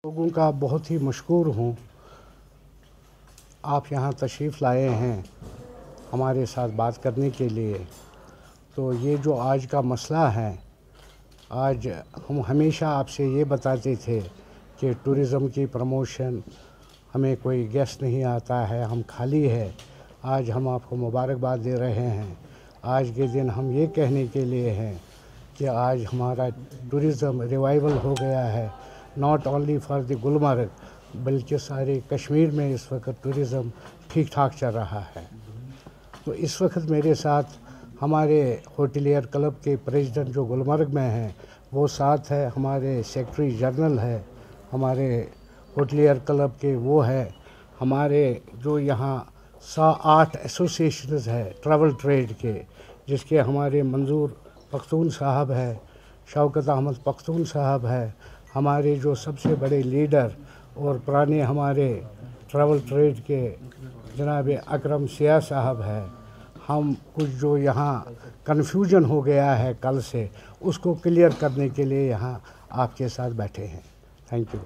لوگوں کا بہت ہی مشکور ہوں آپ یہاں تشریف لائے ہیں ہمارے ساتھ بات کرنے کے لیے۔ تو یہ جو آج کا مسئلہ ہے، آج ہم ہمیشہ آپ سے یہ بتاتے تھے کہ ٹورزم کی پروموشن ہمیں کوئی گیسٹ نہیں آتا ہے، ہم خالی ہے۔ آج ہم آپ کو مبارکباد دے رہے ہیں۔ آج کے دن ہم یہ کہنے کے لیے ہیں کہ آج ہمارا ٹورزم ریوائول ہو گیا ہے، not only for the Gulmarg بلکہ سارے کشمیر میں اس وقت ٹورزم ٹھیک ٹھاک چل رہا ہے۔ تو اس وقت میرے ساتھ ہمارے ہوٹلیئر کلب کے پریزیڈنٹ جو گلمرگ میں ہیں وہ ساتھ ہے، ہمارے سیکرٹری جنرل ہے ہمارے ہوٹلیئر کلب کے، وہ ہے ہمارے جو یہاں 8 ایسوسیشنز ہے ٹریول ٹریڈ کے، جس کے ہمارے منظور پختون صاحب ہے، شوکت احمد پختون صاحب ہے، ہمارے جو سب سے بڑے لیڈر اور پرانے ہمارے ٹریول ٹریڈ کے جناب اکرم سیاہ صاحب ہے۔ ہم کچھ جو یہاں کنفیوژن ہو گیا ہے کل سے، اس کو کلیئر کرنے کے لیے یہاں آپ کے ساتھ بیٹھے ہیں۔ Thank you.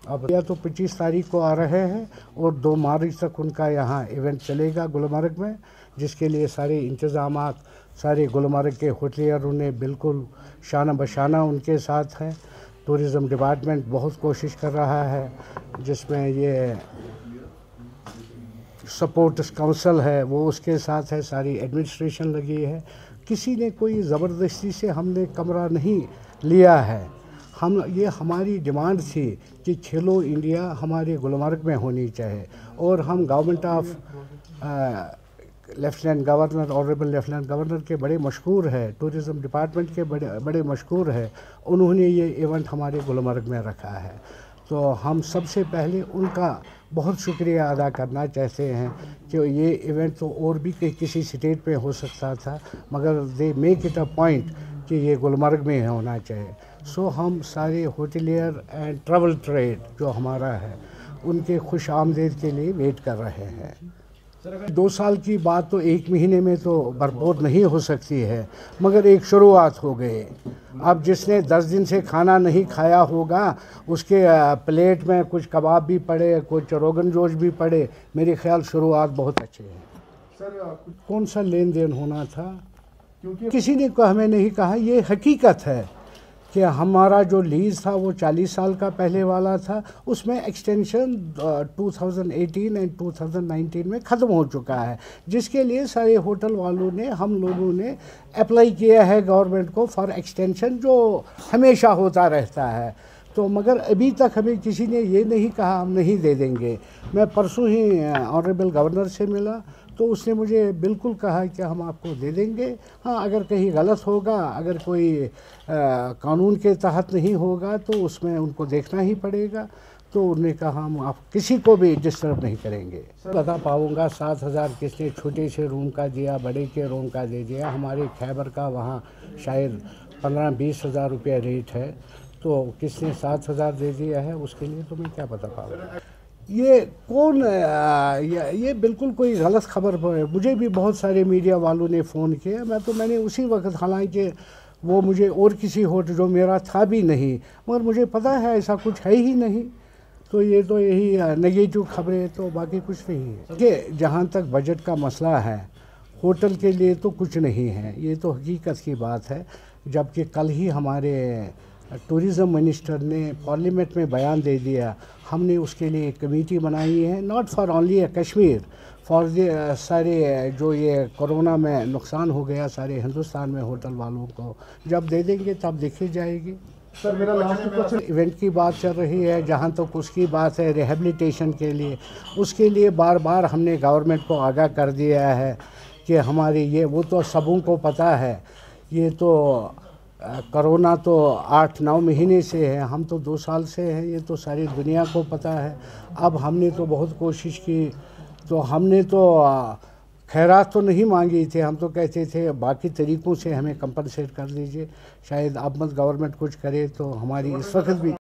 اب یا تو 25 تاریخ کو آ رہے ہیں اور 2 مارچ تک ان کا یہاں ایونٹ چلے گا گلمرگ میں، جس کے لیے سارے انتظامات سارے گلمرگ کے ہوٹلیئروں نے بالکل شانہ بشانہ ان کے ساتھ ہیں۔ ٹورزم ڈپارٹمنٹ بہت کوشش کر رہا ہے، جس میں یہ سپورٹس کونسل ہے وہ اس کے ساتھ ہے، ساری ایڈمنسٹریشن لگی ہے۔ کسی نے کوئی زبردستی سے ہم نے کمرہ نہیں لیا ہے۔ یہ ہماری ڈیمانڈ تھی کہ کھیلو انڈیا ہمارے گلمرگ میں ہونی چاہیے، اور ہم government of lieutenant governor honourable lieutenant governor کے بڑے مشکور ہے، ٹورزم ڈپارٹمنٹ کے بڑے مشکور ہے، انہوں نے یہ ایونٹ ہمارے گلمرگ میں رکھا ہے۔ تو ہم سب سے پہلے ان کا بہت شکریہ ادا کرنا چاہتے ہیں کہ یہ ایونٹ تو اور بھی کسی اسٹیٹ میں ہو سکتا تھا، مگر they make it a point کہ یہ گلمرگ میں ہونا چاہیے۔ سو ہم سارے ہوٹلیئر اینڈ ٹریول ٹریڈ جو ہمارا ہے ان کے خوش آمدید کے لیے ویٹ کر رہے ہیں۔ 2 سال کی بات تو 1 مہینے میں تو بھرپور نہیں ہو سکتی ہے، مگر ایک شروعات ہو گئی۔ اب جس نے 10 دن سے کھانا نہیں کھایا ہوگا، اس کے پلیٹ میں کچھ کباب بھی پڑے، کچھ روغن جوش بھی پڑے، میرے خیال شروعات بہت اچھی ہے۔ کون سا لین دین ہونا تھا؟ کسی نے ہمیں نہیں کہا، یہ حقیقت ہے کہ ہمارا جو لیز تھا وہ 40 سال کا پہلے والا تھا، اس میں ایکسٹینشن 2018 اور 2019 میں ختم ہو چکا ہے، جس کے لیے سارے ہوٹل والوں نے ہم لوگوں نے اپلائی کیا ہے گورنمنٹ کو فار ایکسٹینشن، جو ہمیشہ ہوتا رہتا ہے۔ تو مگر ابھی تک ہمیں کسی نے یہ نہیں کہا ہم نہیں دے دیں گے۔ میں پرسوں ہی آنریبل گورنر سے ملا تو اس نے مجھے بالکل کہا کہ ہم آپ کو دے دیں گے، ہاں اگر کہیں غلط ہوگا، اگر کوئی قانون کے تحت نہیں ہوگا تو اس میں ان کو دیکھنا ہی پڑے گا۔ تو انہوں نے کہا ہم آپ کسی کو بھی ڈسٹرب نہیں کریں گے۔ بتا پاؤں گا 7,000 کس نے چھوٹے سے روم کا دیا، بڑے کے روم کا دے دیا۔ ہمارے خیبر کا وہاں شاید 15-20 ہزار روپیہ ریٹ ہے، تو کس نے 7,000 دے دیا ہے اس کے لیے تو میں کیا بتا پاؤں گا۔ یہ بالکل کوئی غلط خبر ہے۔ مجھے بھی بہت سارے میڈیا والوں نے فون کیا، میں نے اسی وقت، حالانکہ وہ مجھے اور کسی ہوٹل جو میرا تھا بھی نہیں، مگر مجھے پتہ ہے ایسا کچھ ہے ہی نہیں، تو یہ تو یہی نگیٹو خبریں، تو باقی کچھ نہیں ہے۔ کہ جہاں تک بجٹ کا مسئلہ ہے، ہوٹل کے لیے تو کچھ نہیں ہے، یہ تو حقیقت کی بات ہے۔ جبکہ کل ہی ہمارے ٹورزم منسٹر نے پارلیمنٹ میں بیان دے دیا، ہم نے اس کے لیے ایک کمیٹی بنائی ہے، not for only Kashmir, for سارے جو یہ کرونا میں نقصان ہو گیا سارے ہندوستان میں ہوٹل والوں کو، جب دے دیں گے تب دیکھی جائے گی۔ سر میرا لاسٹ ایونٹ کی بات چل رہی ہے، جہاں تک اس کی بات ہے ریہیبلیٹیشن کے لیے، اس کے لیے بار بار ہم نے گورنمنٹ کو آگاہ کر دیا ہے کہ ہماری وہ تو سبوں کو پتہ ہے، یہ تو کرونا تو 8-9 مہینے سے ہے، ہم تو 2 سال سے ہیں، یہ تو ساری دنیا کو پتہ ہے۔ اب ہم نے تو بہت کوشش کی، تو ہم نے تو خیرات تو نہیں مانگی تھے، ہم تو کہتے تھے باقی طریقوں سے ہمیں کمپنسیٹ کر دیجئے، شاید اب مت گورنمنٹ کچھ کرے تو ہماری اس وقت بھی